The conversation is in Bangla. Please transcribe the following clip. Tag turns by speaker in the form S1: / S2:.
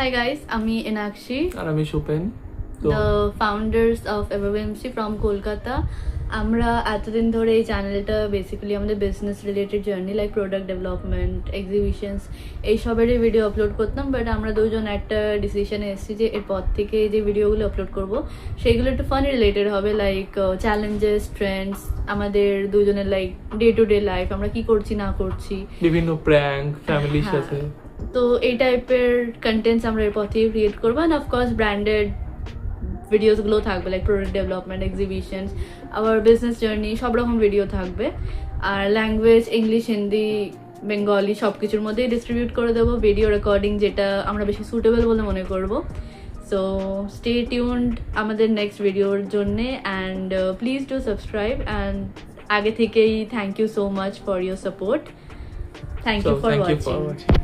S1: Hi guys, আমি Enakshi,
S2: আর আমি সুপেন।
S1: the founders of Everwimc from Kolkata. আমরা এতদিন ধরে এই চ্যানেলটা বেসিক্যালি আমাদের business related journey like product development, exhibitions এইসবেরই ভিডিও আপলোড করতাম, বাট আমরা দুজন একটা ডিসিশনে এসেছি যে এরপর থেকে যে ভিডিওগুলো আপলোড করব সেগুলো একটু ফানি রিলেটেড হবে, লাইক চ্যালেঞ্জেস, ট্রেন্ডস, আমাদের দুজনের like day to day life, আমরা কি করছি না করছি,
S2: বিভিন্ন প্র্যাঙ্ক ফ্যামিলির
S1: হ্যাঁ।
S2: সাথে।
S1: তো এই টাইপের কন্টেন্টস আমরা এরপর থেকে ক্রিয়েট করবো, অ্যান্ড অফকোর্স ব্র্যান্ডেড ভিডিওসগুলো থাকবে লাইক প্রোডাক্ট ডেভেলপমেন্ট, এক্সিবিশনস, আবার বিজনেস জার্নি, সব রকম ভিডিও থাকবে। আর ল্যাঙ্গুয়েজ ইংলিশ, হিন্দি, বেঙ্গলি সব কিছুর মধ্যেই ডিস্ট্রিবিউট করে দেবো ভিডিও রেকর্ডিং, যেটা আমরা বেশি সুটেবল বলে মনে করবো। সো স্টে টিউনড আমাদের নেক্সট ভিডিওর জন্যে, and please do subscribe, and আগে থেকেই thank you so much for your support. Thank you for
S2: Thank you for
S1: watching.
S2: watching.